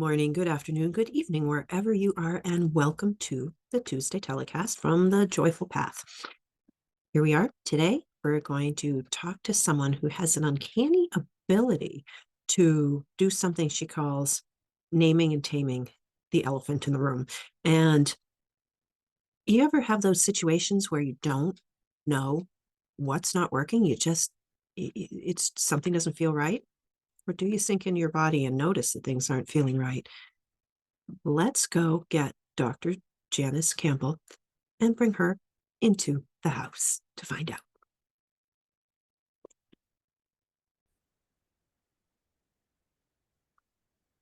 morning, good afternoon, good evening, wherever you are, and welcome to the Tuesday Telecast from the Joyful Path. Here we are today. We're going to talk to someone who has an uncanny ability to do something she calls naming and taming the elephant in the room. And you ever have those situations where you don't know what's not working? It's something doesn't feel right? Or do you sink into your body and notice that things aren't feeling right? Let's go get Dr. Janice Campbell and bring her into the house to find out.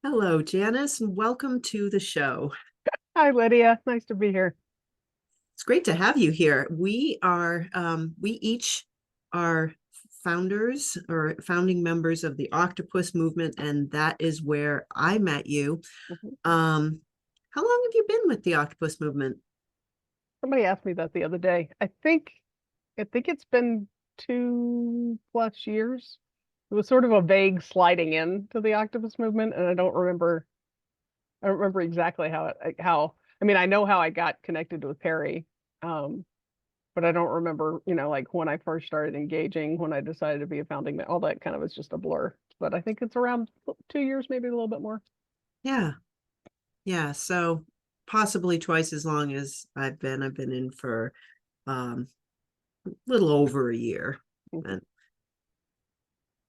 Hello, Janice, and welcome to the show. Hi, Lydia. Nice to be here. It's great to have you here. We each are founders or founding members of the Octopus movement, and that is where I met you. Mhm. How long have you been with the Octopus movement? Somebody asked me that the other day. I think it's been 2+ years. It was sort of a vague sliding into the octopus movement, and I don't remember exactly I mean, I know how I got connected with Perry, um, but I don't remember, like when I first started engaging, when I decided to be a founding, all that kind of is just a blur. But I think it's around 2 years, maybe a little bit more. Yeah, yeah. So possibly twice as long as I've been. I've been in for a little over a year. Mhm. And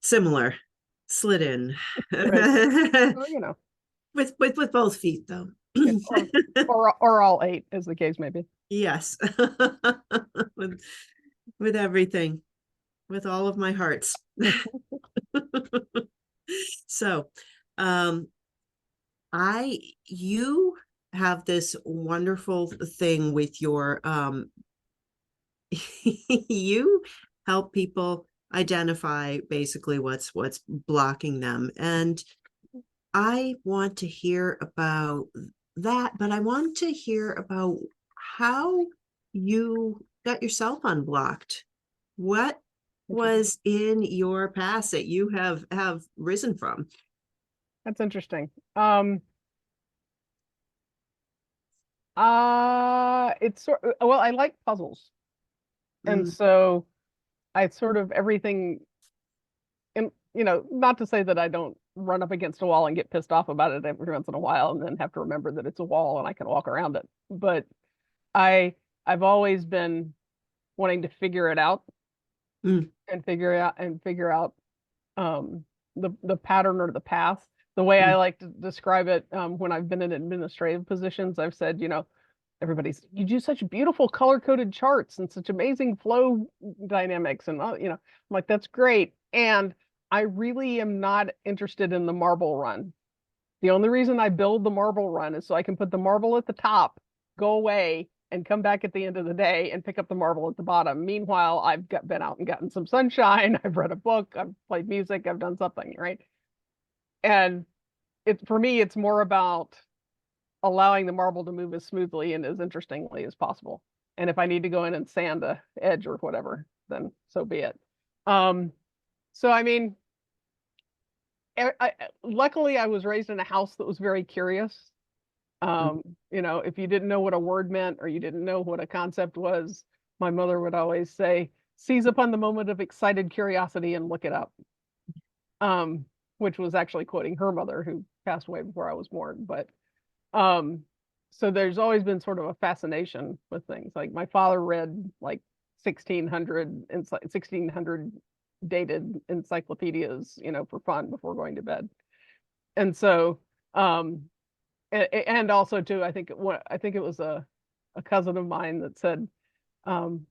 similar, slid in Right. Well, with both feet though. yeah, or all eight, as the case may be. Yes. with with everything, with all of my hearts. So, um, you have this wonderful thing with your you help people identify basically what's blocking them. And I want to hear about that, but I want to hear about how you got yourself unblocked. What Interesting. was in your past that you have risen from? That's interesting. Well, I like puzzles, and Mm, so I sort of everything, and not to say that I don't run up against a wall and get pissed off about it every once in a while, and then have to remember that it's a wall and I can walk around it. But I I've always been wanting to figure it out mm, and figure out the pattern or the path. The way I mm, like to describe it, when I've been in administrative positions, I've said, you do such beautiful color coded charts and such amazing flow dynamics, and I'm like, that's great. And I really am not interested in the marble run. The only reason I build the marble run is so I can put the marble at the top, go away, and come back at the end of the day and pick up the marble at the bottom. Meanwhile, been out and gotten some sunshine. I've read a book. I've played music. I've done something, right? And for me, it's more about allowing the marble to move as smoothly and as interestingly as possible. And if I need to go in and sand the edge or whatever, then so be it. Um, so I mean, luckily I was raised in a house that was very curious. mm. If you didn't know what a word meant or you didn't know what a concept was, my mother would always say, seize upon the moment of excited curiosity and look it up. Um, which was actually quoting her mother, who passed away before I was born. But um, so there's always been sort of a fascination with things. Like my father read like 1600 dated encyclopedias, for fun before going to bed. And so um and also too, I think it was a cousin of mine that said, um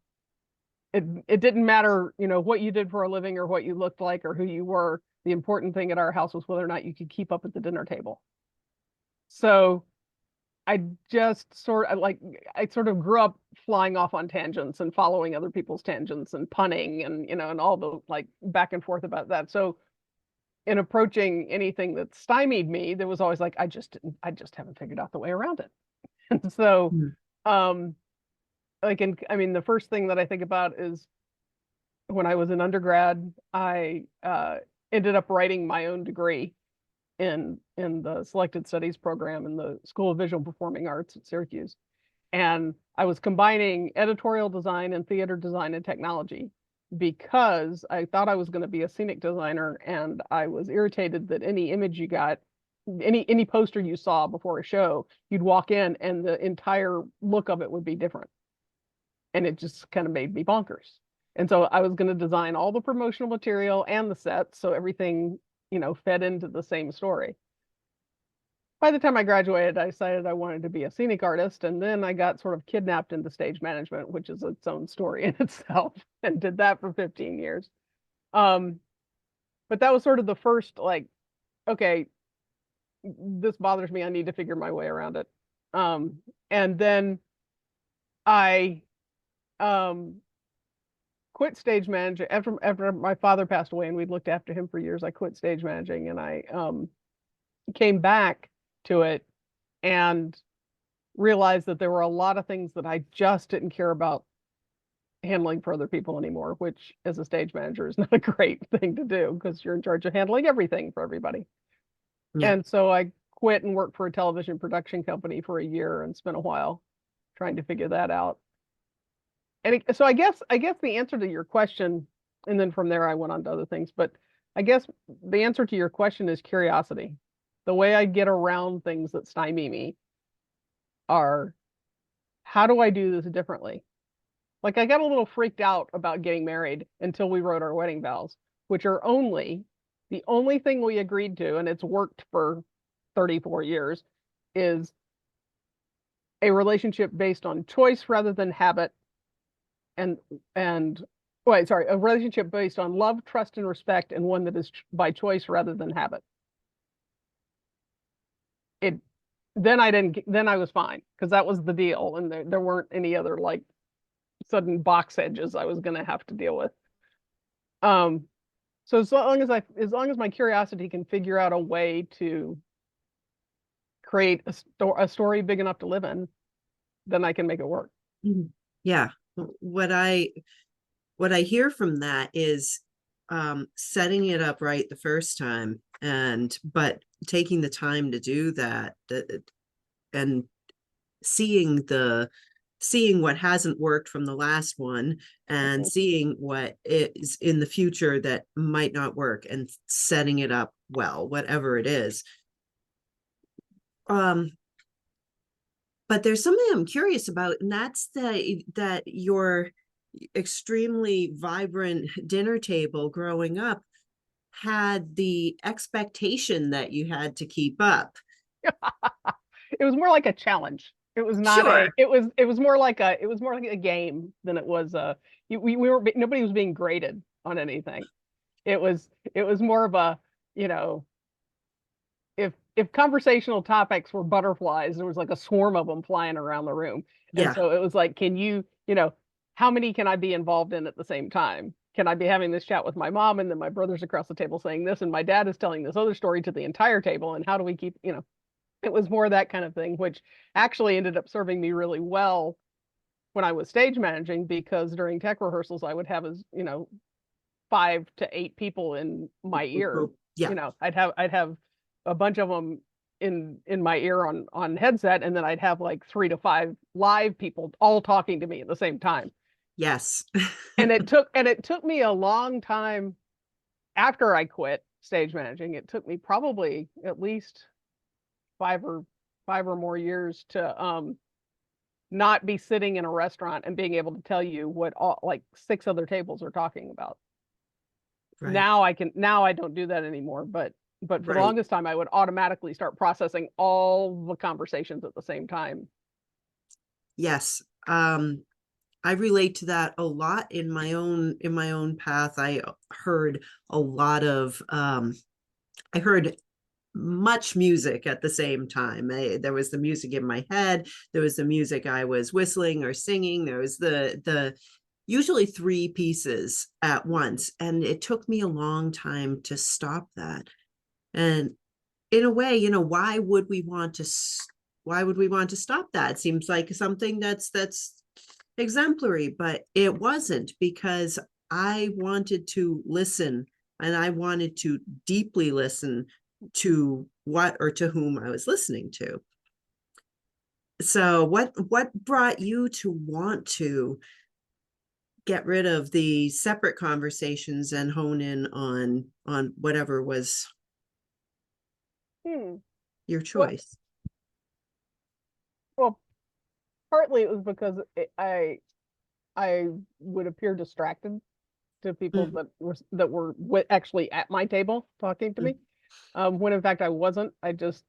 it didn't matter, what you did for a living or what you looked like or who you were. The important thing at our house was whether or not you could keep up at the dinner table. So I just sort of like I sort of grew up flying off on tangents and following other people's tangents and punning and and all the like back and forth about that. So in approaching anything that stymied me, there was always like I just haven't figured out the way around it. And so Mm. um I mean, the first thing that I think about is when I was an undergrad, I ended up writing my own degree. in the selected studies program in the School of Visual Performing Arts at Syracuse. And I was combining editorial design and theater design and technology because I thought I was going to be a scenic designer, and I was irritated that any image you got, any poster you saw before a show, you'd walk in and the entire look of it would be different. And it just kind of made me bonkers. And so I was going to design all the promotional material and the sets so everything, fed into the same story. By the time I graduated, I decided I wanted to be a scenic artist, and then I got sort of kidnapped into stage management, which is its own story in itself, and did that for 15 years. But that was sort of the first, like, okay, this bothers me. I need to figure my way around it. And then I quit stage managing after my father passed away, and we'd looked after him for years. I quit stage managing, and I came back to it and realized that there were a lot of things that I just didn't care about handling for other people anymore, which as a stage manager is not a great thing to do because you're in charge of handling everything for everybody. Yeah. And so I quit and worked for a television production company for a year and spent a while trying to figure that out. And so I guess the answer to your question, and then from there I went on to other things, but I guess the answer to your question is curiosity. The way I get around things that stymie me are, how do I do this differently? Like, I got a little freaked out about getting married until we wrote our wedding vows, which are the only thing we agreed to, and it's worked for 34 years, is a relationship based on choice rather than habit, a relationship based on love, trust, and respect, and one that is by choice rather than habit. Then I was fine because that was the deal, and there weren't any other like sudden box edges I was going to have to deal with. So as long as my curiosity can figure out a way to create a story big enough to live in, then I can make it work. Yeah. What I hear from that is setting it up right the first time, but taking the time to do that, and seeing what hasn't worked from the last one, and seeing what is in the future that might not work, and setting it up well, whatever it is. But there's something I'm curious about, and that's that your extremely vibrant dinner table growing up had the expectation that you had to keep up. It was more like a challenge. It was not Sure. it was more like a game than it was nobody was being graded on anything. It was more of a, if conversational topics were butterflies, there was like a swarm of them flying around the room. And Yeah. so it was like, can you, how many can I be involved in at the same time? Can I be having this chat with my mom, and then my brother's across the table saying this, and my dad is telling this other story to the entire table, and how do we keep, it was more that kind of thing, which actually ended up serving me really well when I was stage managing, because during tech rehearsals, I would have 5 to 8 people in my ear. Yeah. I'd have a bunch of them in my ear on headset, and then I'd have like 3 to 5 live people all talking to me at the same time. Yes. And it took me a long time after I quit stage managing. It took me probably at least 5 or more years to not be sitting in a restaurant and being able to tell you what all like 6 other tables are talking about. Right. Now I don't do that anymore, but for the longest time I would automatically start processing all the conversations at the same time. Yes. I relate to that a lot in my own path. I heard a lot of I heard much music at the same time. There was the music in my head, there was the music I was whistling or singing, there was the usually 3 pieces at once, and it took me a long time to stop that. And in a way, why would we want to stop that? It seems like something that's exemplary, but it wasn't, because I wanted to listen, and I wanted to deeply listen to what or to whom I was listening to. So what brought you to want to get rid of the separate conversations and hone in on whatever was Hmm. your Well, choice? well, partly it was because I would appear distracted to people Mm, that were actually at my table talking to mm, me. When in fact I wasn't.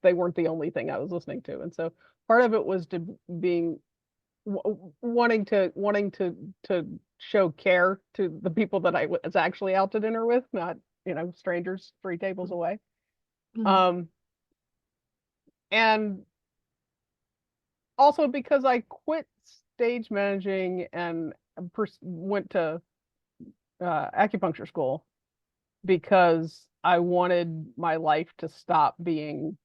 They weren't the only thing I was listening to, and so part of it was to being wanting to show care to the people that I was actually out to dinner with, not strangers 3 tables away. mm, Um, and also because I quit stage managing and went to acupuncture school because I wanted my life to stop being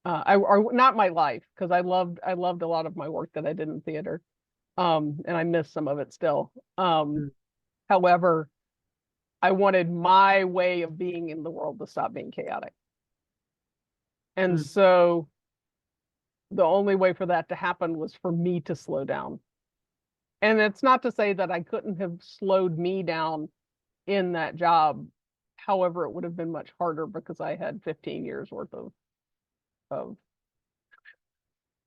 or not my life, because I loved a lot of my work that I did in theater. And I miss some of it still. mm, However, I wanted my way of being in the world to stop being chaotic. And mm, so the only way for that to happen was for me to slow down. And it's not to say that I couldn't have slowed me down in that job. However, it would have been much harder because I had 15 years worth of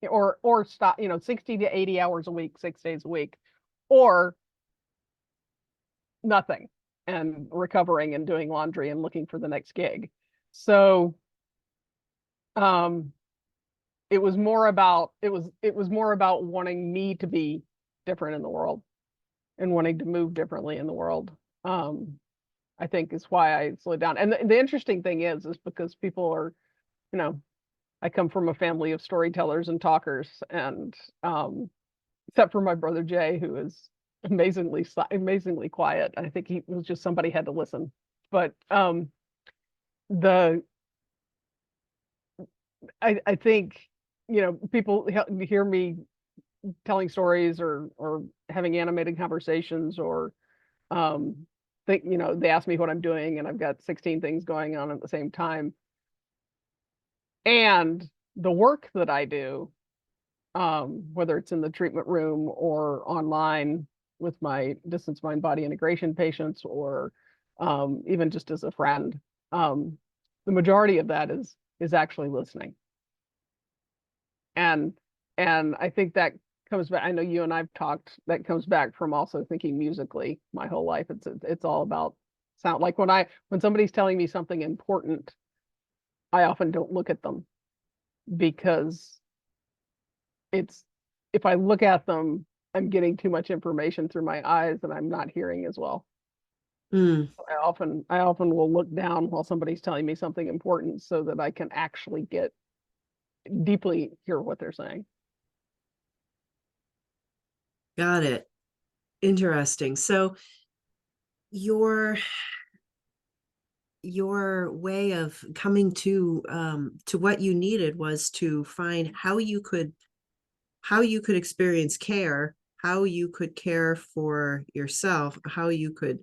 or stop, 60 to 80 hours a week, 6 days a week, or nothing and recovering and doing laundry and looking for the next gig. So um it was more about wanting me to be different in the world and wanting to move differently in the world. um I think is why I slowed down. And the interesting thing is because people are, you know, I come from a family of storytellers and talkers, and except for my brother Jay, who is amazingly quiet. I think he was just somebody had to listen. But the I think, people hear me telling stories or having animated conversations, or think, they ask me what I'm doing and I've got 16 things going on at the same time. And the work that I do, whether it's in the treatment room or online with my distance mind body integration patients, or even just as a friend, um, the majority of that is actually listening. And I think that comes back. I know you and I've talked. That comes back from also thinking musically my whole life. It's all about sound. Like when somebody's telling me something important, I often don't look at them, because it's if I look at them, I'm getting too much information through my eyes and I'm not hearing as well. mm. I often will look down while somebody's telling me something important so that I can actually get deeply hear what they're saying. Got it. Interesting. So your your way of coming to what you needed was to find how you could experience care, how you could care for yourself, how you could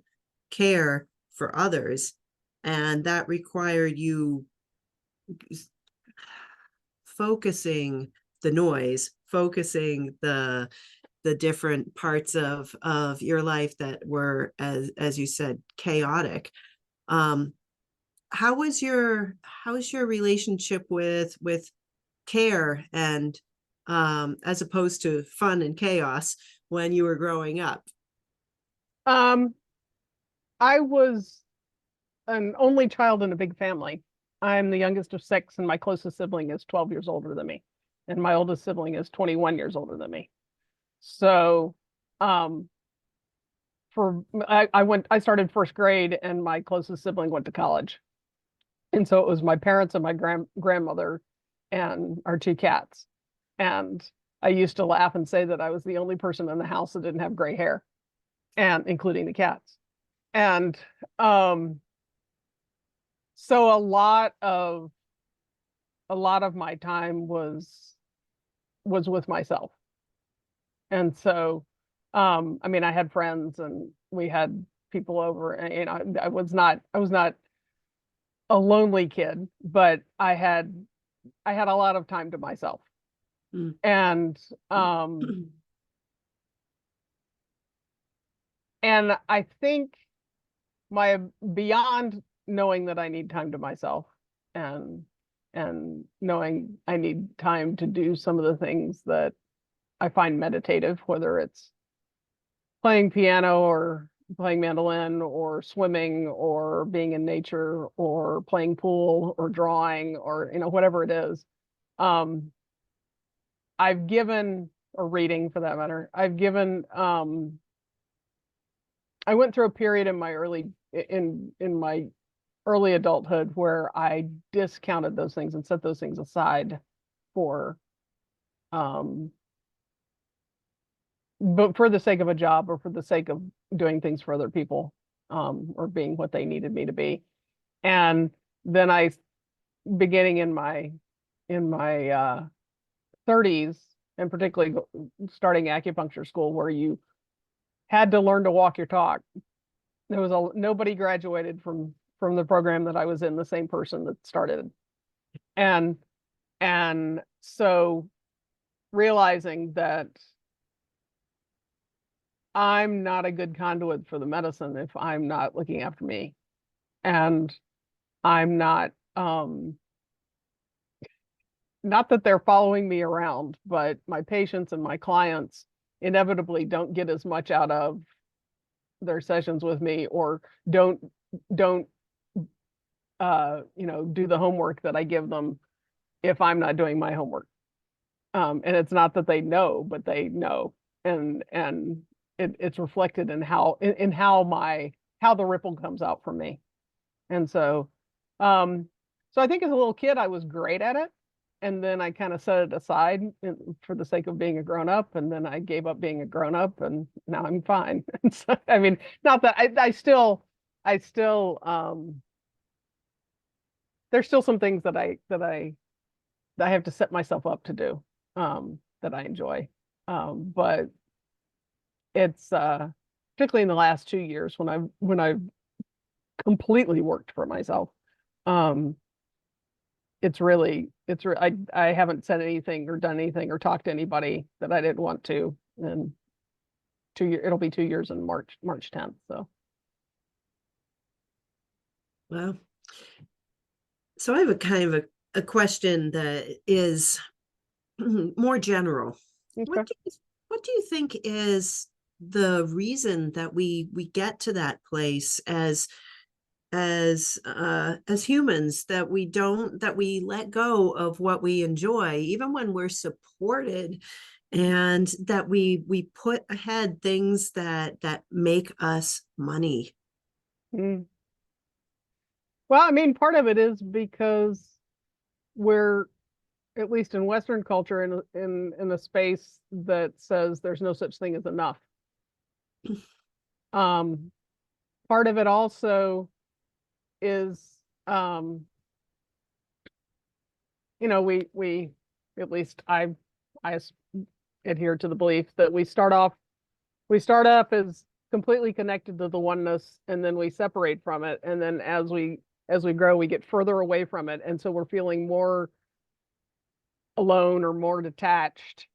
care for others. And that required you focusing the noise, focusing the different parts of your life that were, as you said, chaotic. Um, how was your relationship with care and as opposed to fun and chaos when you were growing up? Um, I was an only child in a big family. I'm the youngest of six, and my closest sibling is 12 years older than me, and my oldest sibling is 21 years older than me. So, um, I started first grade, and my closest sibling went to college, and so it was my parents and my grandmother and our two cats. And I used to laugh and say that I was the only person in the house that didn't have gray hair, and including the cats. And um, so a lot of my time was with myself. And so I mean, I had friends and we had people over, and I was not a lonely kid, but I had a lot of time to myself. Mm. And and I think my beyond knowing that I need time to myself and knowing I need time to do some of the things that I find meditative, whether it's playing piano or playing mandolin or swimming or being in nature or playing pool or drawing or whatever it is. Um, I've given or reading for that matter. I went through a period in my early adulthood where I discounted those things and set those things aside for um but for the sake of a job or for the sake of doing things for other people, or being what they needed me to be. And then beginning in my 30s, and particularly starting acupuncture school, where you had to learn to walk your talk. Nobody graduated from the program that I was in, the same person that started. And so realizing that I'm not a good conduit for the medicine if I'm not looking after me. And I'm not that they're following me around, but my patients and my clients inevitably don't get as much out of their sessions with me, or don't do the homework that I give them if I'm not doing my homework. And it's not that they know, but they know. And it's reflected in how the ripple comes out from me. And um, so I think as a little kid, I was great at it. And then I kind of set it aside for the sake of being a grown up. And then I gave up being a grown up, and now I'm fine. And so, I mean, not that I still, there's still some things that I have to set myself up to do, that I enjoy. But it's, particularly in the last 2 years when I've completely worked for myself. Um, I haven't said anything or done anything or talked to anybody that I didn't want to. And it'll be 2 years in March 10th. So Well, so I have a kind of a question that is more general. okay. What do you think is the reason that we get to that place as humans, that we let go of what we enjoy even when we're supported, and that we put ahead things that make us money? Mm. Well, I mean, part of it is because we're, at least in Western culture, in a space that says there's no such thing as enough. Um, Part of it also is, um, we at least I adhere to the belief that we start off as completely connected to the oneness, and then we separate from it, and then as we grow, we get further away from it, and so we're feeling more alone or more detached.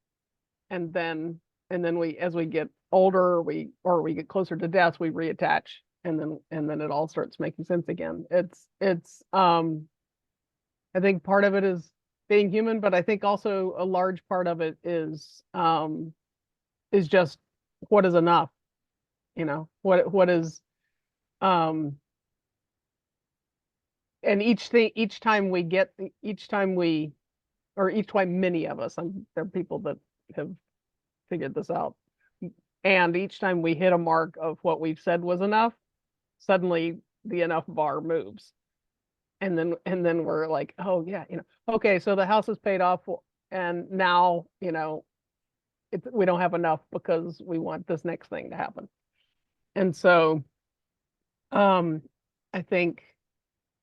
And then we, as we get older, we get closer to death, we reattach, and then it all starts making sense again. It's I think part of it is being human, but I think also a large part of it is just what is enough. What is, um and each time many of us, there are people that have figured this out, and each time we hit a mark of what we've said was enough, suddenly the enough bar moves. And then we're like, oh yeah, okay, so the house is paid off, and now, we don't have enough because we want this next thing to happen. And so, um I think,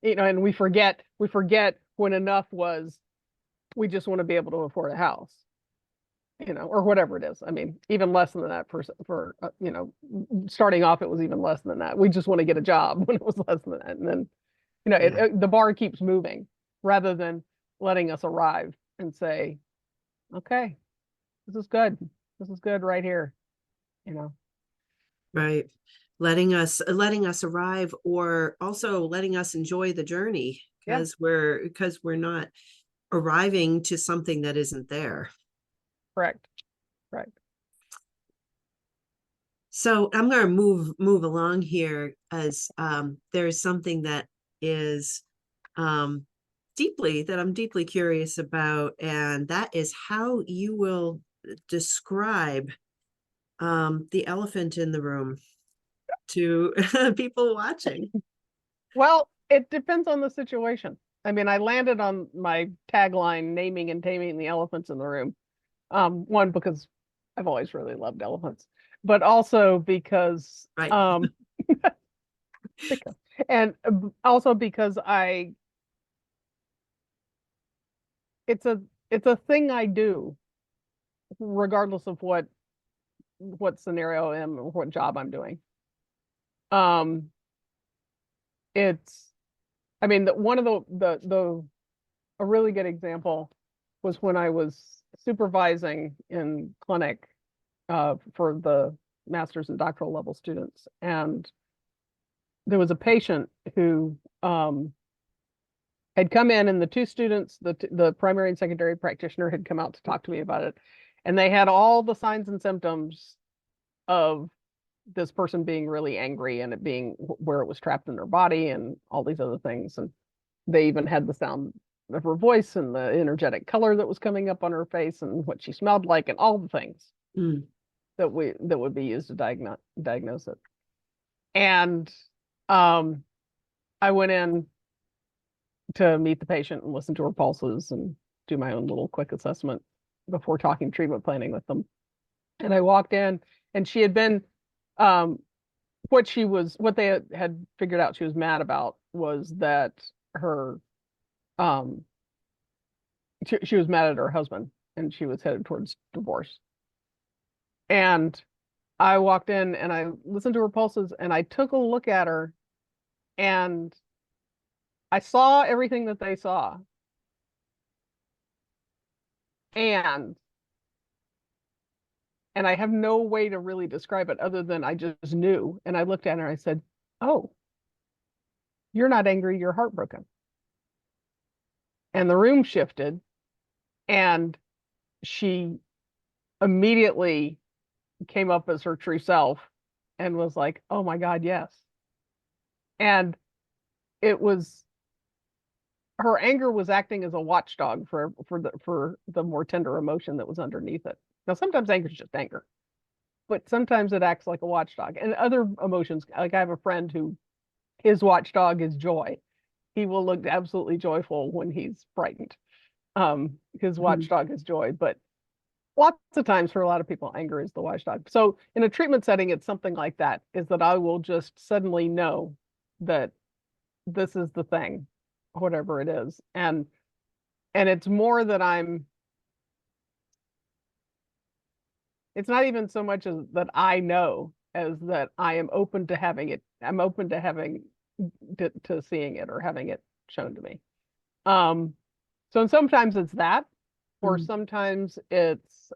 and we forget when enough was, we just want to be able to afford a house, or whatever it is. I mean, even less than that for starting off, it was even less than that. We just want to get a job when it was less than that. And then Yeah. the bar keeps moving rather than letting us arrive and say, okay, this is good. This is good right here, you know. Right. Letting us arrive, or also letting us enjoy the journey, Yeah, because we're not arriving to something that isn't there. correct. Correct. So I'm going to move along here, as there's something that is um, that I'm deeply curious about, and that is how you will describe the elephant in the room to people watching. Well, it depends on the situation. I mean, I landed on my tagline, naming and taming the elephants in the room. One, because I've always really loved elephants, but also Right. because, and also because it's a, it's a thing I do, regardless of what scenario I am or what job I'm doing. Um, it's, I mean, one of a really good example was when I was supervising in clinic for the master's and doctoral level students. And there was a patient who had come in, and the two students, the primary and secondary practitioner, had come out to talk to me about it. And they had all the signs and symptoms of this person being really angry, and it being where it was trapped in their body and all these other things. And they even had the sound of her voice and the energetic color that was coming up on her face and what she smelled like and all the things Mm. that would be used to diagnose it. And um, I went in to meet the patient and listen to her pulses and do my own little quick assessment before talking treatment planning with them. And I walked in, and she had been um, what they had figured out she was mad about was that her um she was mad at her husband, and she was headed towards divorce. And I walked in and I listened to her pulses, and I took a look at her, and I saw everything that they saw. And I have no way to really describe it other than I just knew. And I looked at her and I said, "Oh, you're not angry, you're heartbroken." And the room shifted, and she immediately came up as her true self and was like, "Oh my God, yes." And it was, her anger was acting as a watchdog for the more tender emotion that was underneath it. Now, sometimes anger is just anger, but sometimes it acts like a watchdog. And other emotions, like I have a friend who, his watchdog is joy. He will look absolutely joyful when he's frightened. His Mhm. watchdog is joy, but lots of times for a lot of people, anger is the watchdog. So in a treatment setting, it's something like that, is that I will just suddenly know that this is the thing, whatever it is. And it's more that it's not even so much as that I know as that I am open to having it. I'm open to having to seeing it or having it shown to me. Um, so sometimes it's that, or Mm. sometimes it's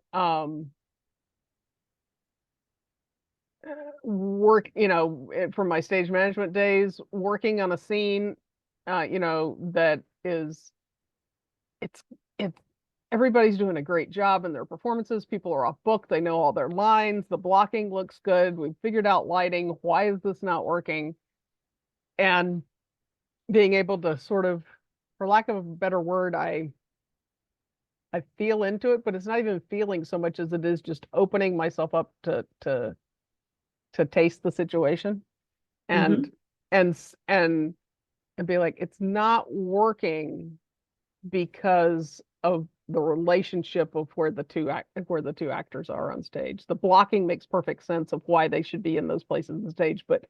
work, from my stage management days, working on a scene, that is, it's, it's, everybody's doing a great job in their performances. People are off book. They know all their lines. The blocking looks good. We've figured out lighting. Why is this not working? And being able to sort of, for lack of a better word, I feel into it, but it's not even feeling so much as it is just opening myself up to taste the situation, and Mhm. and and and be like, it's not working because of the relationship of where the two actors are on stage. The blocking makes perfect sense of why they should be in those places on stage, but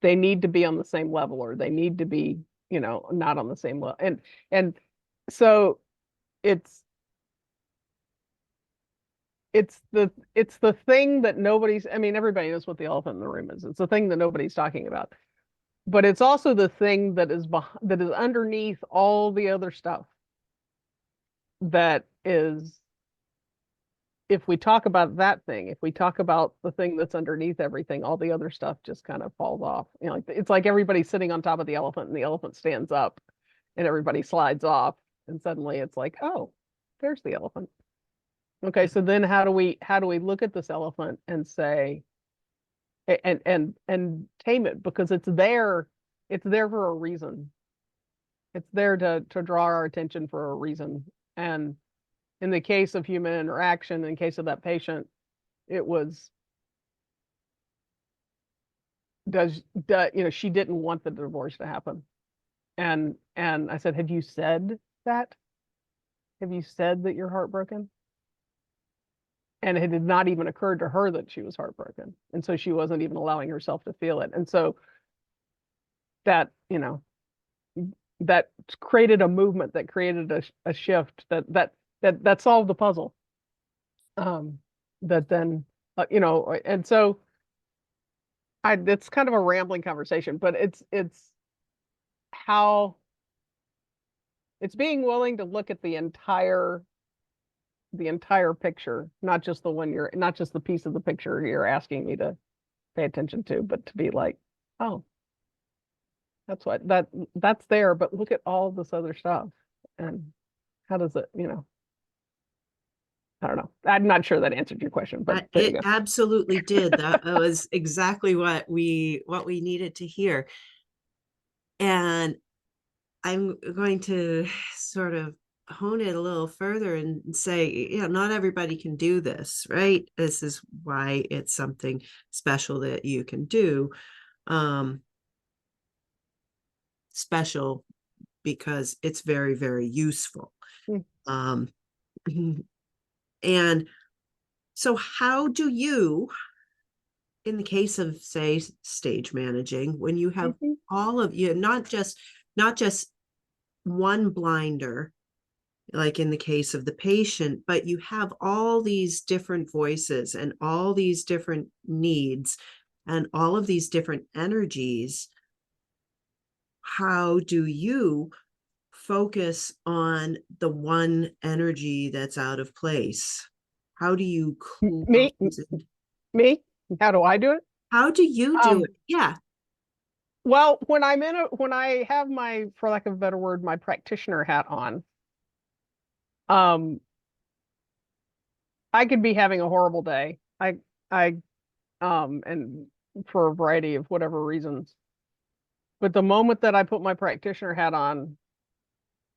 they need to be on the same level, or they need to be, not on the same level. And so it's it's the thing that nobody's, I mean, everybody knows what the elephant in the room is. It's the thing that nobody's talking about. but it's also the thing that is that is underneath all the other stuff that is, if we talk about that thing, if we talk about the thing that's underneath everything, all the other stuff just kind of falls off. You know, like it's like everybody's sitting on top of the elephant and the elephant stands up and everybody slides off and suddenly it's like, oh, there's the elephant. Okay, so then how do we look at this elephant and say and tame it, because it's there for a reason. It's there to draw our attention for a reason. And in the case of human interaction, in case of that patient, it was she didn't want the divorce to happen. And I said, have you said that? Have you said that you're heartbroken? And it had not even occurred to her that she was heartbroken. And so she wasn't even allowing herself to feel it. And so that, that created a movement, that created a shift that solved the puzzle. That then, and so it's kind of a rambling conversation, but it's how it's being willing to look at the entire picture, not just not just the piece of the picture you're asking me to pay attention to, but to be like, oh, that's there, but look at all this other stuff. And how does it, I don't know. I'm not sure that answered your question, but there you It go. absolutely did. That was exactly what we needed to hear. And I'm going to sort of hone it a little further and say, not everybody can do this, right? This is why it's something special that you can do. Special because it's very, very useful. Mm. Um, and so how do you, in the case of, say, stage managing, when you have Mm-hmm. all of you, not just one blinder, like in the case of the patient, but you have all these different voices and all these different needs and all of these different energies, how do you focus on the one energy that's out of place? How do you Me, close it? me, how do I do it? How do you do Um, it? Yeah. well, when I have my, for lack of a better word, my practitioner hat on, um, I could be having a horrible day. I, and for a variety of whatever reasons. But the moment that I put my practitioner hat on,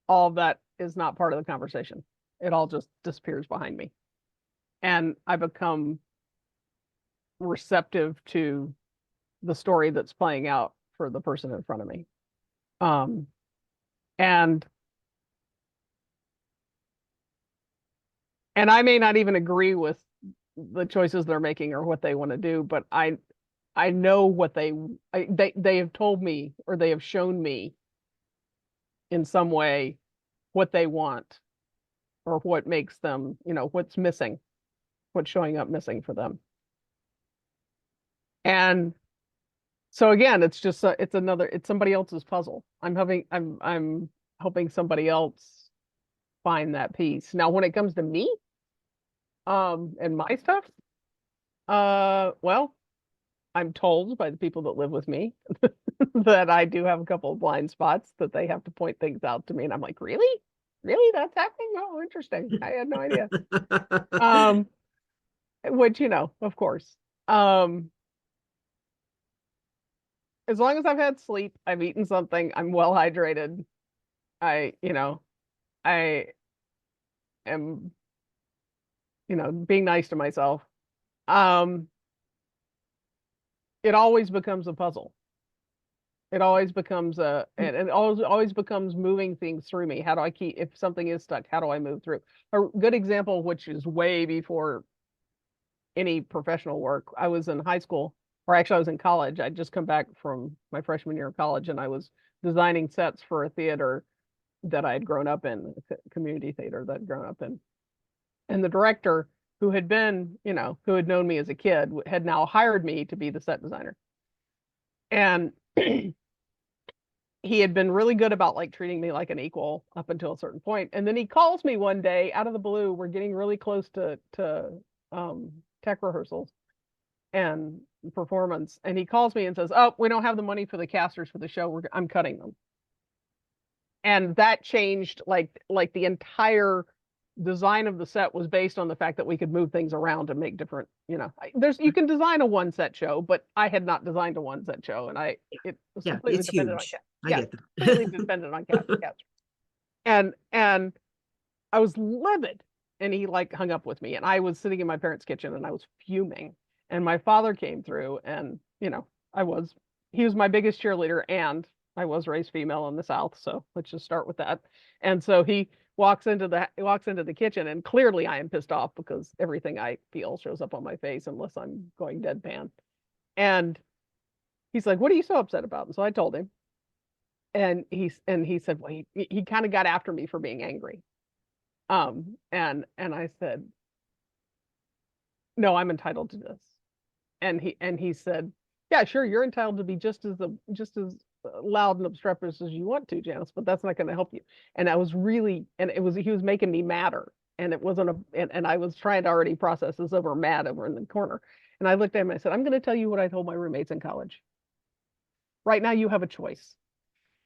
all of that is not part of the conversation. It all just disappears behind me. And I become receptive to the story that's playing out for the person in front of me. Um, and and I may not even agree with the choices they're making or what they want to do, but I know what they have told me, or they have shown me in some way what they want, or what makes them, what's missing, what's showing up missing for them. And so again, it's just it's somebody else's puzzle. I'm helping somebody else find that piece. Now, when it comes to me, and my stuff, well, I'm told by the people that live with me that I do have a couple of blind spots that they have to point things out to me, and I'm like, really? Really? That's happening? Oh, interesting. I had no idea. Um, which, of course. Um, as long as I've had sleep, I've eaten something, I'm well hydrated, I am, being nice to myself. Um, it always becomes a puzzle. It always becomes and it always becomes moving things through me. How do I keep, if something is stuck, how do I move through? A good example, which is way before any professional work. I was in high school, or actually I was in college. I'd just come back from my freshman year of college, and I was designing sets for a theater that I had grown up in, a community theater that I'd grown up in. And the director, who had been, who had known me as a kid, had now hired me to be the set designer. And he had been really good about like treating me like an equal up until a certain point. And then he calls me one day out of the blue. We're getting really close to tech rehearsals and performance. And he calls me and says, "Oh, we don't have the money for the casters for the show. I'm cutting them." And that changed like the entire design of the set was based on the fact that we could move things around and make different, you can design a one set show, but I had not designed a one set show, and it was Yeah, completely it's dependent on huge. cast. I Yeah, get completely that. dependent on cast. And I was livid, and he like hung up with me, and I was sitting in my parents' kitchen and I was fuming. And my father came through, and I was he was my biggest cheerleader, and I was raised female in the South, so let's just start with that. And so he walks into the kitchen, and clearly I am pissed off because everything I feel shows up on my face unless I'm going deadpan. And he's like, "What are you so upset about?" And so I told him, and he said, well, he kind of got after me for being angry. And I said, "No, I'm entitled to this." And he said, "Yeah, sure, you're entitled to be just as loud and obstreperous as you want to, Janice, but that's not going to help you." And I was really, and it was he was making me madder, and it wasn't and I was trying to already process this over mad over in the corner. And I looked at him and I said, "I'm going to tell you what I told my roommates in college. Right now, you have a choice.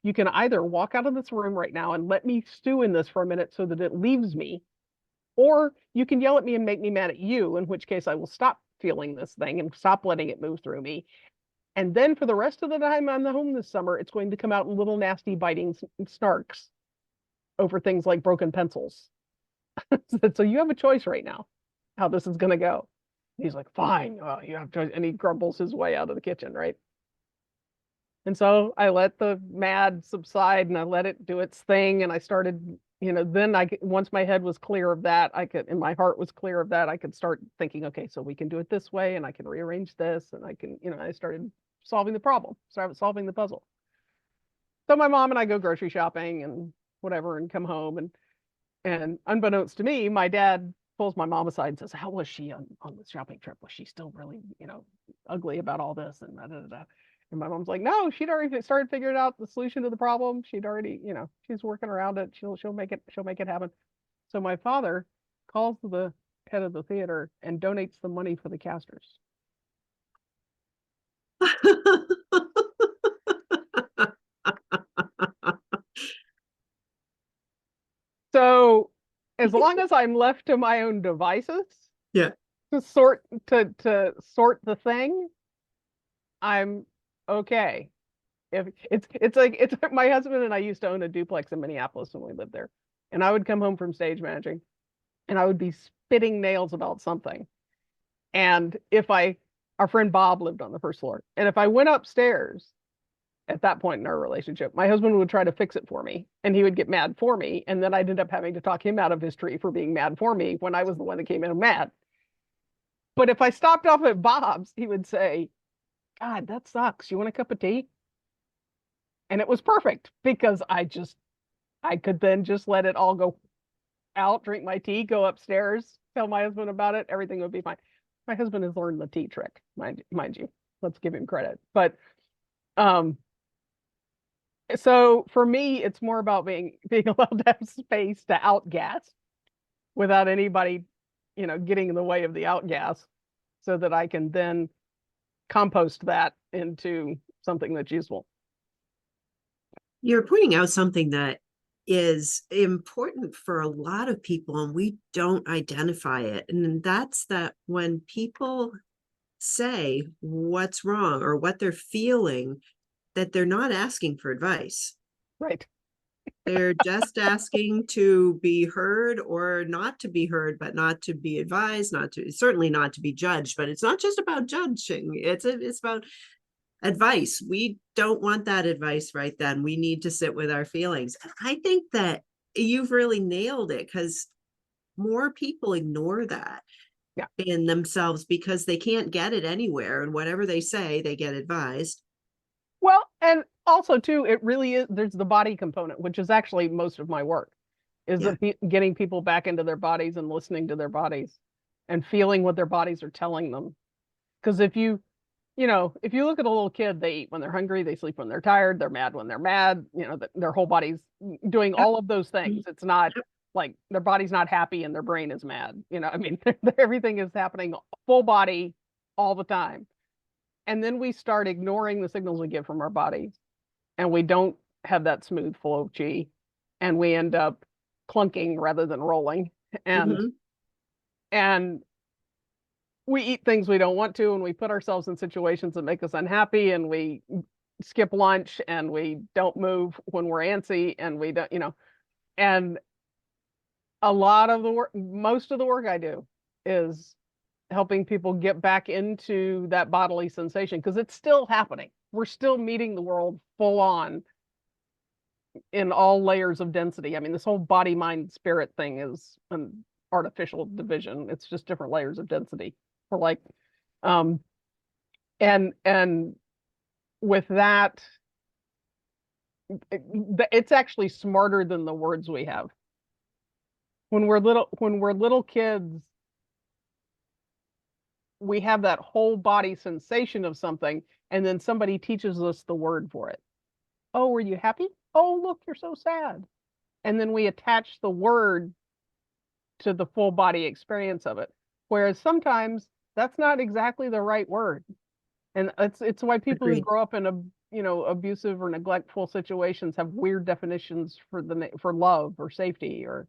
You can either walk out of this room right now and let me stew in this for a minute so that it leaves me, or you can yell at me and make me mad at you, in which case I will stop feeling this thing and stop letting it move through me. And then for the rest of the time I'm home this summer, it's going to come out in little nasty biting snarks over things like broken pencils." So you have a choice right now how this is going to go. And he's like, "Fine, well, you have choice." And he grumbles his way out of the kitchen, right? And so I let the mad subside and I let it do its thing. And I started, then once my head was clear of that, and my heart was clear of that, I could start thinking, okay, so we can do it this way and I can rearrange this and I can, I started solving the problem, started solving the puzzle. So my mom and I go grocery shopping and whatever and come home, and unbeknownst to me, my dad pulls my mom aside and says, "How was she on the shopping trip? Was she still really, ugly about all this?" And da, da, da, da. And my mom's like, "No, she'd already started figuring out the solution to the problem. She'd already, she's working around it. She'll make it happen." So my father calls the head of the theater and donates the money for the casters. So as long as I'm left to my own devices Yeah. to sort the thing, I'm okay. If it's my husband and I used to own a duplex in Minneapolis when we lived there. And I would come home from stage managing and I would be spitting nails about something. And our friend Bob lived on the first floor. And if I went upstairs at that point in our relationship, my husband would try to fix it for me and he would get mad for me. And then I'd end up having to talk him out of his tree for being mad for me when I was the one that came in mad. But if I stopped off at Bob's, he would say, "God, that sucks. You want a cup of tea?" And it was perfect because I could then just let it all go out, drink my tea, go upstairs, tell my husband about it. Everything would be fine. My husband has learned the tea trick, mind you. Let's give him credit. But um, so for me, it's more about being allowed to have space to outgas without anybody, getting in the way of the outgas, so that I can then compost that into something that's useful. You're pointing out something that is important for a lot of people, and we don't identify it. And that's that when people say what's wrong or what they're feeling, that they're not asking for advice. Right. They're just asking to be heard, or not to be heard, but not to be advised, certainly not to be judged. But it's not just about judging. It's about advice. We don't want that advice right then. We need to sit with our feelings. And I think that you've really nailed it, because more people ignore that Yeah. in themselves because they can't get it anywhere. And whatever they say, they get advised. Well, and also too, it really is, there's the body component, which is actually most of my work, is Yeah. that getting people back into their bodies and listening to their bodies and feeling what their bodies are telling them. Because if you look at a little kid, they eat when they're hungry, they sleep when they're tired, they're mad when they're mad, their whole body's doing Yep. all of those things. It's not Yep. like their body's not happy and their brain is mad. I mean, everything is happening full body all the time. And then we start ignoring the signals we get from our bodies, and we don't have that smooth flow of chi, and we end up clunking rather than rolling. And Mhm. and we eat things we don't want to, and we put ourselves in situations that make us unhappy, and we skip lunch, and we don't move when we're antsy, and we don't, and a lot of the work, most of the work I do is helping people get back into that bodily sensation, because it's still happening. We're still meeting the world full on in all layers of density. I mean, this whole body, mind, spirit thing is an artificial division. It's just different layers of density. For like, um, and with that, it's actually smarter than the words we have. When we're little kids, we have that whole body sensation of something, and then somebody teaches us the word for it. Oh, were you happy? Oh, look, you're so sad. And then we attach the word to the full body experience of it. Whereas sometimes that's not exactly the right word. And it's why people who Agreed. grow up in abusive or neglectful situations have weird definitions for love or safety, or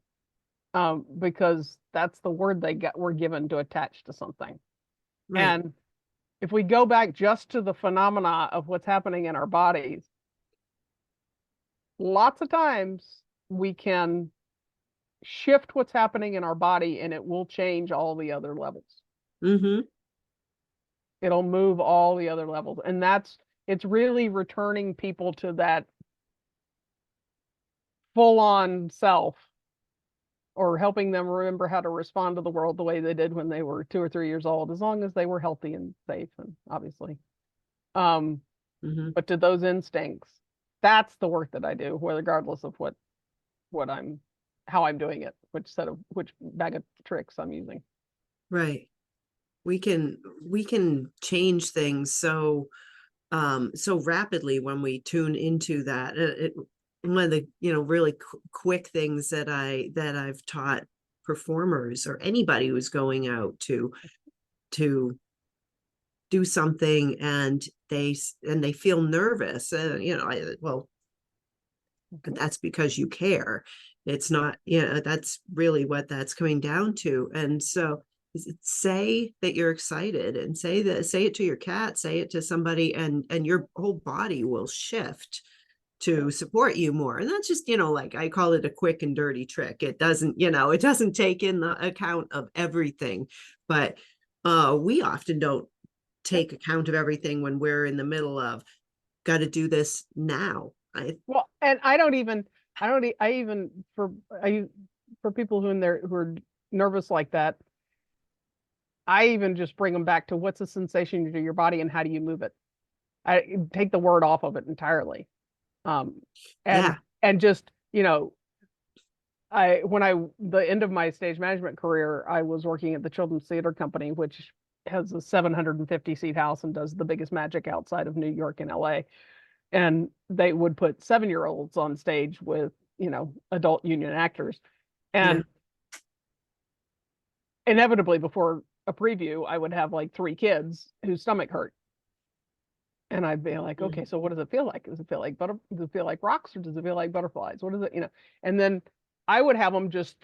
because that's the word were given to attach to something. Right. And if we go back just to the phenomena of what's happening in our bodies, lots of times we can shift what's happening in our body, and it will change all the other levels. Mm-hmm. It'll move all the other levels. And it's really returning people to that full on self, or helping them remember how to respond to the world the way they did when they were 2 or 3 years old, as long as they were healthy and safe, and obviously. Um, Mm-hmm. but to those instincts, that's the work that I do, regardless of what I'm how I'm doing it, which bag of tricks I'm using. Right. We can change things so rapidly when we tune into that. One of the really quick things that I've taught performers or anybody who's going out to do something, and they feel nervous, well, that's because you care. It's not, that's really what that's coming down to. And so say that you're excited, and say it to your cat, say it to somebody, and your whole body will shift to support you more. And that's just, like I call it a quick and dirty trick. It doesn't take in the account of everything, but we often don't take account of everything when we're in the middle of got to do this now. Well, and I don't even, I don't, I even for people who are nervous like that, I even just bring them back to what's the sensation to your body and how do you move it. I take the word off of it entirely. Um, and Yeah. and just, the end of my stage management career, I was working at the Children's Theater Company, which has a 750 seat house and does the biggest magic outside of New York and LA. And they would put 7-year-olds on stage with, adult union actors. Yeah. And inevitably, before a preview, I would have like 3 kids whose stomach hurt. And I'd be like, okay, Mm. so what does it feel like? Does it feel like does it feel like rocks, or does it feel like butterflies? What is it? And then I would have them just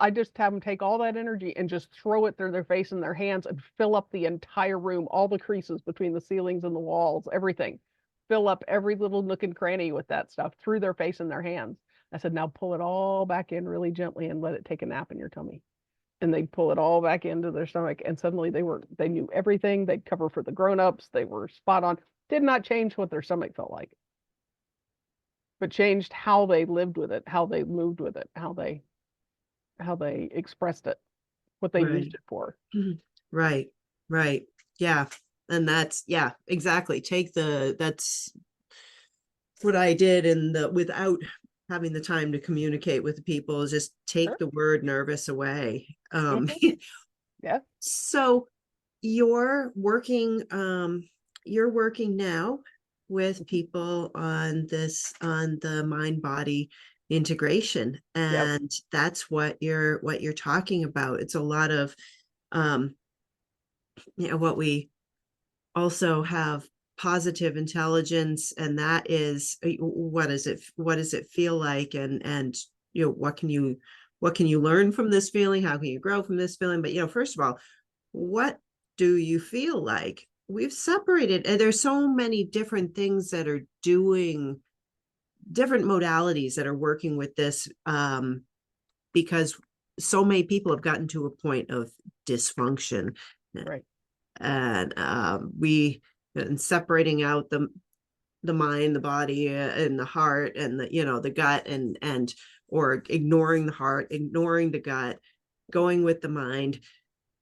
I just have them take all that energy and just throw it through their face and their hands and fill up the entire room, all the creases between the ceilings and the walls, everything. Fill up every little nook and cranny with that stuff through their face and their hands. I said, now pull it all back in really gently and let it take a nap in your tummy. And they'd pull it all back into their stomach, and suddenly they knew everything. They'd cover for the grown-ups. They were spot on. Did not change what their stomach felt like, but changed how they lived with it, how they moved with it, how they expressed it, what they used Right. it for. Mhm. Right. Right. Yeah. And yeah, exactly. That's what I did, without having the time to communicate with the people, is just take Sure. the word nervous away. Mhm. Yeah. So you're working now with people on the mind body integration, Yep. and that's what you're talking about. It's a lot of um what we also have positive intelligence, and that is what does it feel like, and what can you learn from this feeling, how can you grow from this feeling. But first of all, what do you feel like? We've separated, and there's so many different things that are doing different modalities that are working with this, because so many people have gotten to a point of dysfunction, Right. and we and separating out the mind, the body, and the heart, and the gut, and or ignoring the heart, ignoring the gut, going with the mind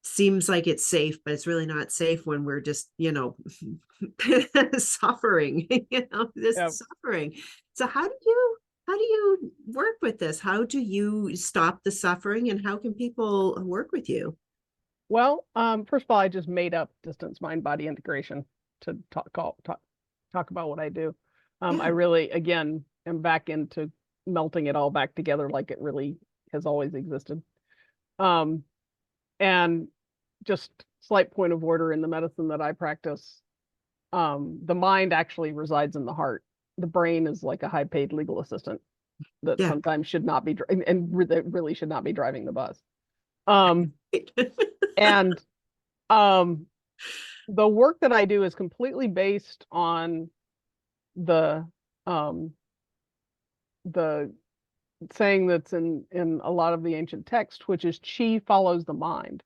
seems like it's safe, but it's really not safe when we're just suffering, this Yep. suffering. So how do you work with this? How do you stop the suffering, and how can people work with you? Well, first of all, I just made up distance mind body integration to talk about what I do. I Yeah. really, again, am back into melting it all back together like it really has always existed. Um, and just slight point of order in the medicine that I practice, the mind actually resides in the heart. The brain is like a high-paid legal assistant that Yeah. sometimes should not be, that really should not be driving the bus. Um, and um, the work that I do is completely based on the um, the saying that's in a lot of the ancient text, which is chi follows the mind.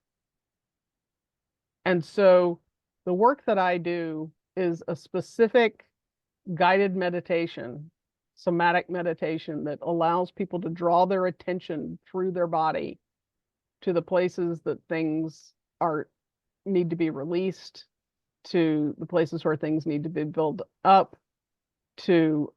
And so the work that I do is a specific guided meditation, somatic meditation that allows people to draw their attention through their body to the places that things are need to be released, to the places where things need to be built up, to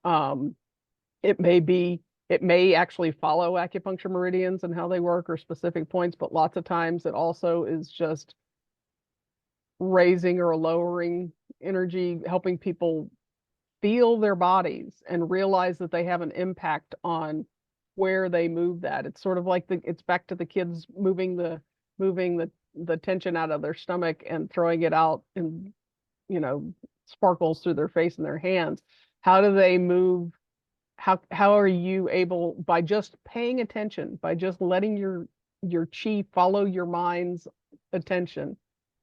it may be it may actually follow acupuncture meridians and how they work or specific points, but lots of times it also is just raising or lowering energy, helping people feel their bodies and realize that they have an impact on where they move that. It's sort of like it's back to the kids moving the tension out of their stomach and throwing it out in, you know, sparkles through their face and their hands. How do they move? How are you able, by just paying attention, by just letting your chi follow your mind's attention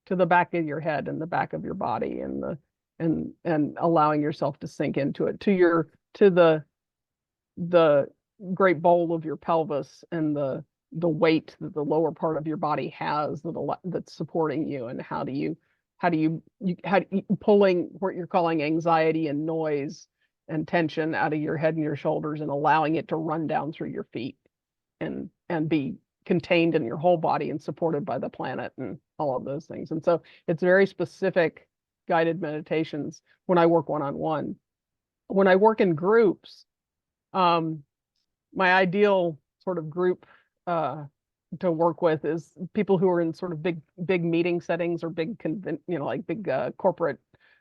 to the back of your head and the back of your body and and allowing yourself to sink into it, to the great bowl of your pelvis and the weight that the lower part of your body has that's supporting you, and how do you pulling what you're calling anxiety and noise and tension out of your head and your shoulders and allowing it to run down through your feet and be contained in your whole body and supported by the planet and all of those things. And so it's very specific guided meditations when I work one-on-one. When I work in groups, um, my ideal sort of group uh, to work with is people who are in sort of big meeting settings or like big corporate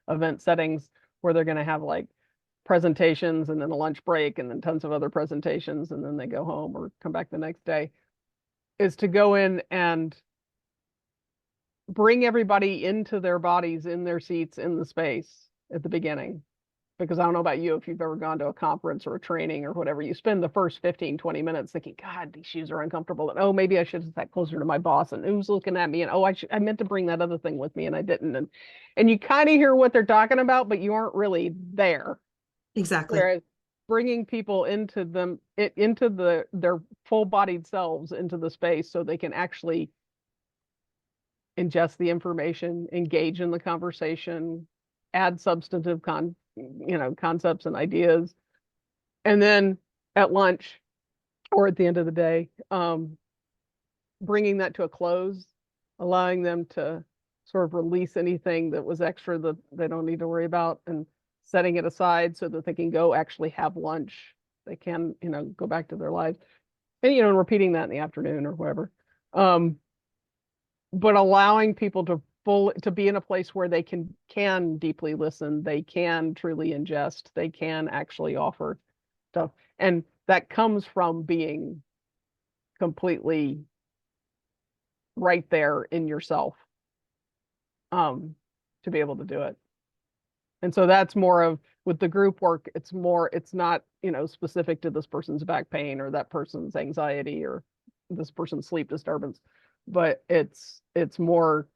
event settings where they're going to have like presentations and then a lunch break and then tons of other presentations and then they go home or come back the next day, is to go in and bring everybody into their bodies, in their seats, in the space at the beginning. Because I don't know about you, if you've ever gone to a conference or a training or whatever, you spend the first 15, 20 minutes thinking, God, these shoes are uncomfortable. And oh, maybe I should have sat closer to my boss. And who's looking at me? And oh, I meant to bring that other thing with me and I didn't. And you kind of hear what they're talking about, but you aren't really there. Exactly. Whereas bringing people into their full-bodied selves into the space so they can actually ingest the information, engage in the conversation, add substantive concepts and ideas, and then at lunch or at the end of the day, bringing that to a close, allowing them to sort of release anything that was extra that they don't need to worry about, and setting it aside so that they can go actually have lunch. They can, go back to their lives, and repeating that in the afternoon or whatever. But allowing people to be in a place where they can deeply listen, they can truly ingest, they can actually offer stuff. And that comes from being completely right there in yourself, to be able to do it. And so that's more of, with the group work, it's not, specific to this person's back pain or that person's anxiety or this person's sleep disturbance, but it's more,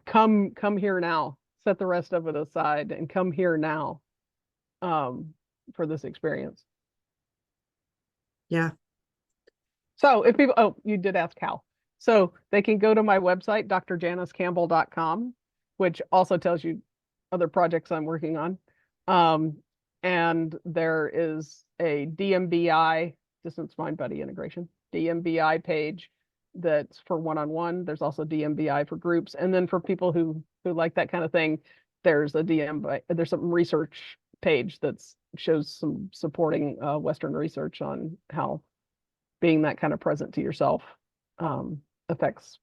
come here now, set the rest of it aside and come here now, for this experience. Yeah. So if people, oh, you did ask how. So they can go to my website, drjanicecampbell.com, which also tells you other projects I'm working on. And there is a DMBI, Distance Mind Body Integration, DMBI page that's for one-on-one. There's also DMBI for groups. And then for people who like that kind of thing, there's there's some research page that shows some supporting Western research on how being that kind of present to yourself affects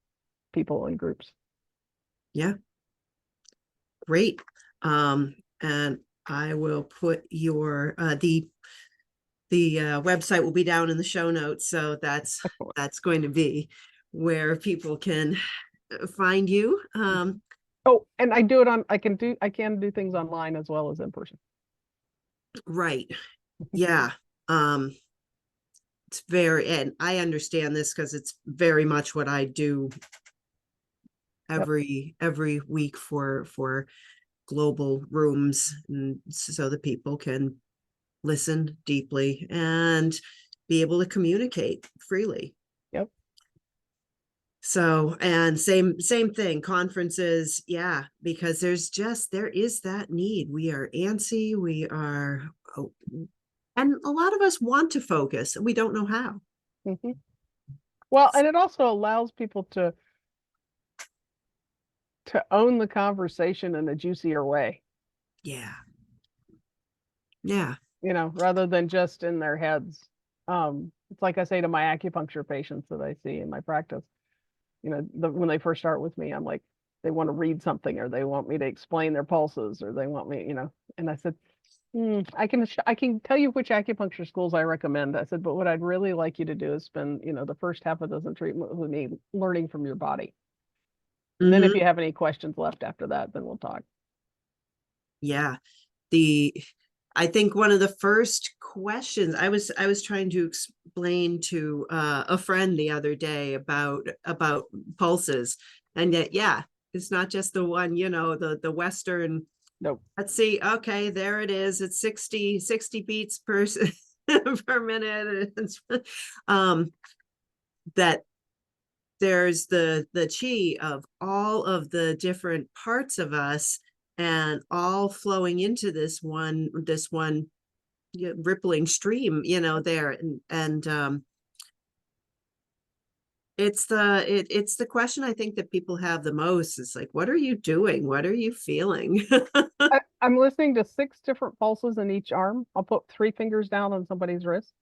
people in groups. Yeah. Great. And I will put your the website will be down in the show notes, so that's going to be where people can find you. Oh, and I can do things online as well as in person. Right. Yeah. It's and I understand this because it's very much what I do every week for global rooms, and so that people can listen deeply and be able to communicate freely. Yep. So, and same thing, conferences, yeah, because there is that need. We are antsy, and a lot of us want to focus, and we don't know how. Mm-hmm. Well, and it also allows people to own the conversation in a juicier way. Yeah. Yeah. Rather than just in their heads. It's like I say to my acupuncture patients that I see in my practice, when they first start with me, I'm like, they want to read something, or they want me to explain their pulses, or they want me, and I said, I can tell you which acupuncture schools I recommend. I said, but what I'd really like you to do is spend, the first half of the treatment with me learning from your body. And then if you have any questions left after that, then we'll talk. Yeah. I think one of the first questions I was trying to explain to a friend the other day about pulses, and yet, yeah, it's not just the one, the Western. Nope. Let's see. Okay, there it is. It's 60 beats per per minute. That there's the chi of all of the different parts of us, and all flowing into this one rippling stream, there. And it's the question I think that people have the most. It's like, what are you doing? What are you feeling? I'm listening to 6 different pulses in each arm. I'll put 3 fingers down on somebody's wrist.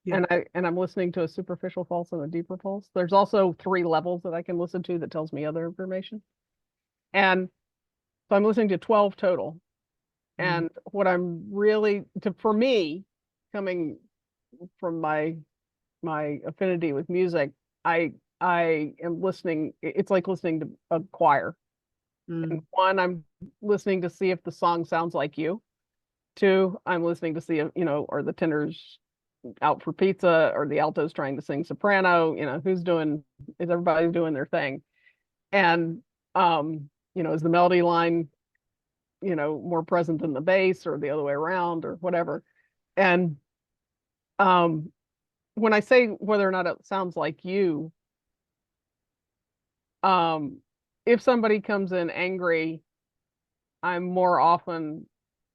Yeah. And I'm listening to a superficial pulse and a deeper pulse. There's also 3 levels that I can listen to that tells me other information. And so I'm listening to 12 total. And what I'm really, for me, coming from my affinity with music, I am listening. It's like listening to a choir. And 1, I'm listening to see if the song sounds like you. 2, I'm listening to see if, or the tenor's out for pizza, or the alto's trying to sing soprano, is everybody doing their thing? And, is the melody line, more present than the bass, or the other way around, or whatever. And when I say whether or not it sounds like you, if somebody comes in angry, I'm more often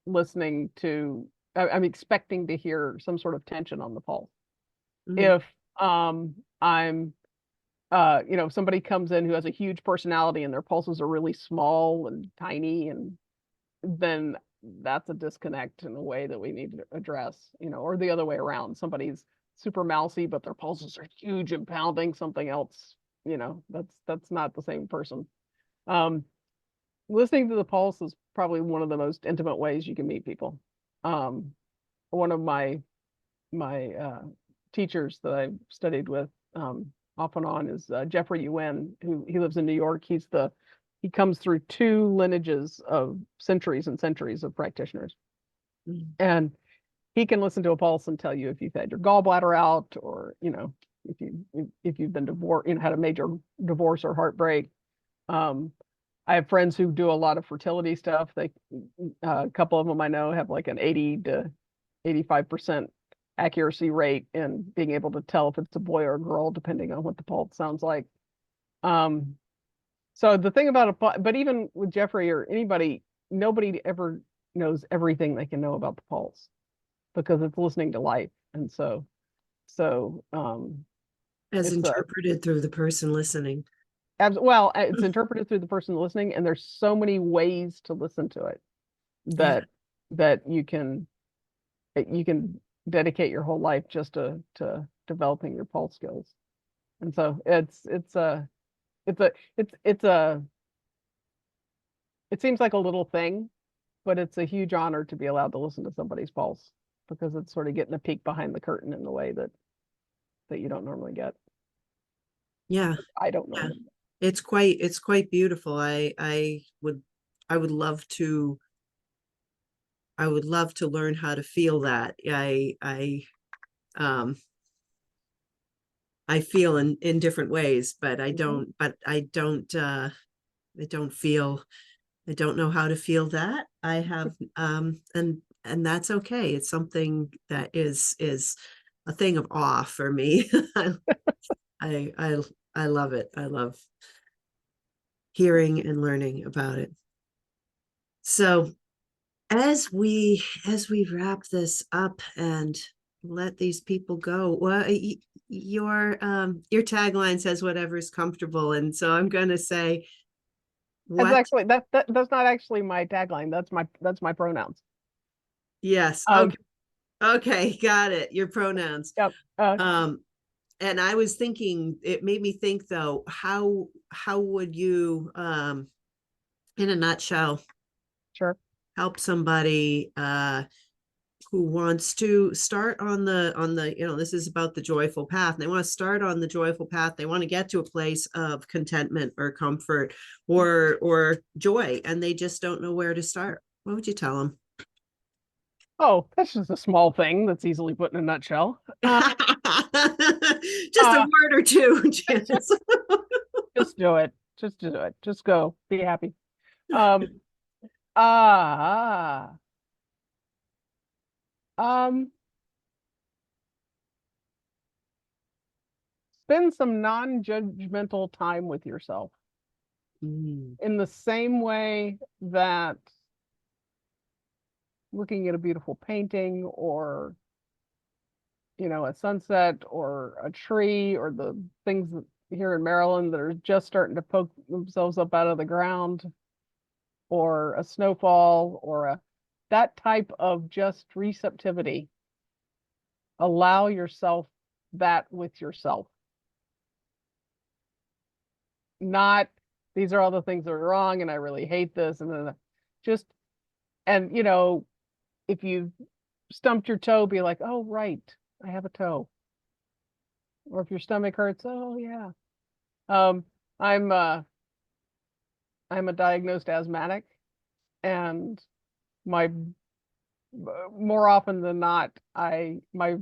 listening to, I'm expecting to hear some sort of tension on the pulse. If I'm if somebody comes in who has a huge personality and their pulses are really small and tiny, and then that's a disconnect in a way that we need to address, or the other way around. Somebody's super mousy, but their pulses are huge and pounding something else, that's not the same person. Um, Listening to the pulse is probably one of the most intimate ways you can meet people. Um, One of my teachers that I studied with off and on is Jeffrey Yuen, who he lives in New York. He comes through two lineages of centuries and centuries of practitioners, Mm. and he can listen to a pulse and tell you if you've had your gallbladder out, or if you've been divorced, had a major divorce or heartbreak. Um, I have friends who do a lot of fertility stuff. A couple of them I know have like an 80 to 85% accuracy rate in being able to tell if it's a boy or a girl, depending on what the pulse sounds like. Um, so the thing about but even with Jeffrey or anybody, nobody ever knows everything they can know about the pulse because it's listening to life. And so As it's interpreted through the person listening. well, it's interpreted through the person listening, and there's so many ways to listen to it Yeah. that you can dedicate your whole life just to developing your pulse skills. And so it's a it's a it seems like a little thing, but it's a huge honor to be allowed to listen to somebody's pulse because it's sort of getting a peek behind the curtain in the way that you don't normally get. Yeah. I don't Yeah. normally get. It's quite beautiful. I would love to learn how to feel that. Um I feel in different ways, but I don't feel I don't know how to feel that. I have and that's okay. It's something that is a thing of awe for me. I I I love it. I love hearing and learning about it. So as we wrap this up and let these people go, well, your tagline says whatever's comfortable, and so I'm going to say That's what. actually that's not actually my tagline. That's my pronouns. Yes, Um, okay, got it, your pronouns. yep. um and I was thinking, it made me think though, how would you in a nutshell Sure. help somebody who wants to start on the this is about the joyful path, and they want to start on the joyful path, they want to get to a place of contentment or comfort or joy, and they just don't know where to start. What would you tell them? Oh, that's just a small thing that's easily put in a nutshell. Just a Uh, word or two, Janice. just do it. Just do it. Just go. Be happy. Um, ah, um, Spend some non-judgmental time with yourself Mm, in the same way that looking at a beautiful painting or a sunset or a tree or the things here in Maryland that are just starting to poke themselves up out of the ground, or a snowfall, or that type of just receptivity. Allow yourself that with yourself. Not, these are all the things that are wrong and I really hate this, and then just, and if you stumped your toe, be like, oh right, I have a toe. Or if your stomach hurts, oh yeah. Um, I'm uh I'm a diagnosed asthmatic, and my more often than not, my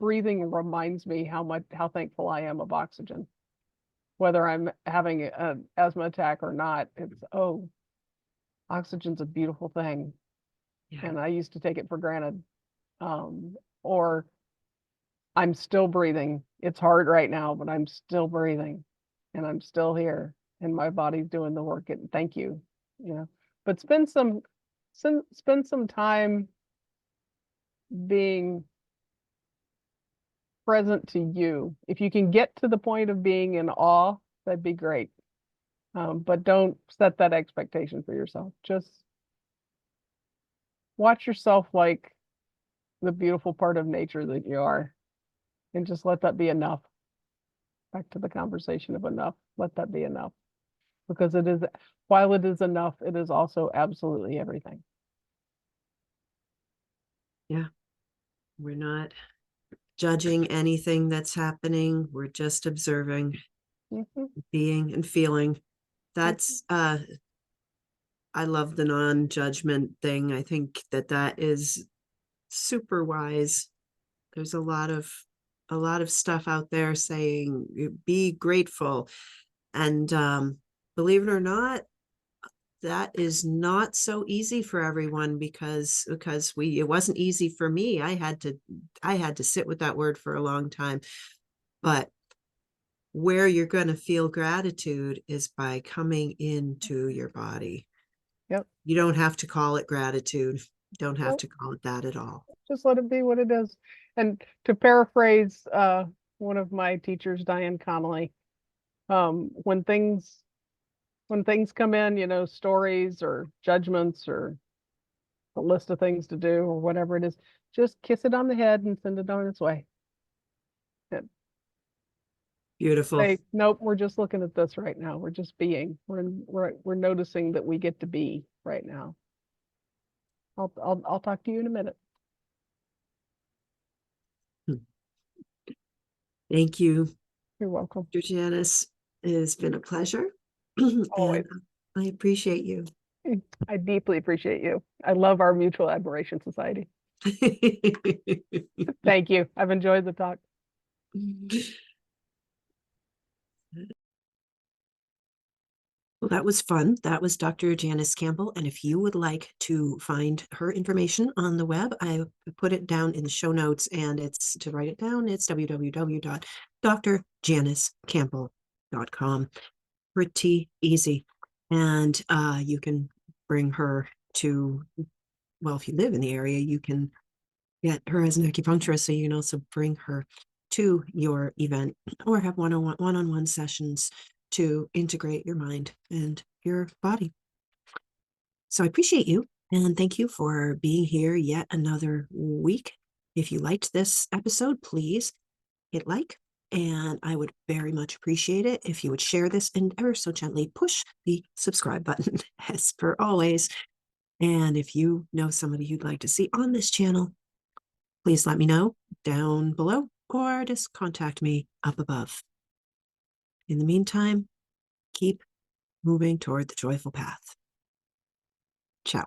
breathing reminds me how thankful I am of oxygen. Whether I'm having an asthma attack or not, it's, oh, oxygen's a beautiful thing, yeah. and I used to take it for granted. Or I'm still breathing. It's hard right now, but I'm still breathing, and I'm still here, and my body's doing the work. And thank you, you know. But spend some time being present to you. If you can get to the point of being in awe, that'd be great. But don't set that expectation for yourself. Just watch yourself like the beautiful part of nature that you are, and just let that be enough. Back to the conversation of enough. Let that be enough. because it is, while it is enough, it is also absolutely everything. Yeah. We're not judging anything that's happening. We're just observing, being and feeling. That's I love the non-judgment thing. I think that is super wise. There's a lot of stuff out there saying be grateful. And believe it or not, that is not so easy for everyone because it wasn't easy for me. I had to sit with that word for a long time. But where you're going to feel gratitude is by coming into your body. Yep. You don't have to call it gratitude. You don't have Nope. to call it that at all. Just let it be what it is. And to paraphrase one of my teachers, Diane Connolly, when things come in, you know, stories or judgments or a list of things to do or whatever it is, just kiss it on the head and send it on its way. And Beautiful. say, nope, we're just looking at this right now. We're just being. We're noticing that we get to be right now. I'll talk to you in a minute. Thank you, You're welcome. Dr. Janice. It has been a pleasure. Always. And I appreciate you. I deeply appreciate you. I love our mutual admiration society. Thank you. I've enjoyed the talk. Well, that was fun. That was Dr. Janice Campbell. And if you would like to find her information on the web, I put it down in the show notes, and it's to write it down. It's www.drjanicecampbell.com. Pretty easy. And you can bring her to, well, if you live in the area, you can get her as an acupuncturist, so you can also bring her to your event or have one-on-one sessions to integrate your mind and your body. So I appreciate you, and thank you for being here yet another week. If you liked this episode, please hit like, and I would very much appreciate it if you would share this and ever so gently push the subscribe button, as per always. And if you know somebody you'd like to see on this channel, please let me know down below or just contact me up above. In the meantime, keep moving toward the joyful path. Ciao.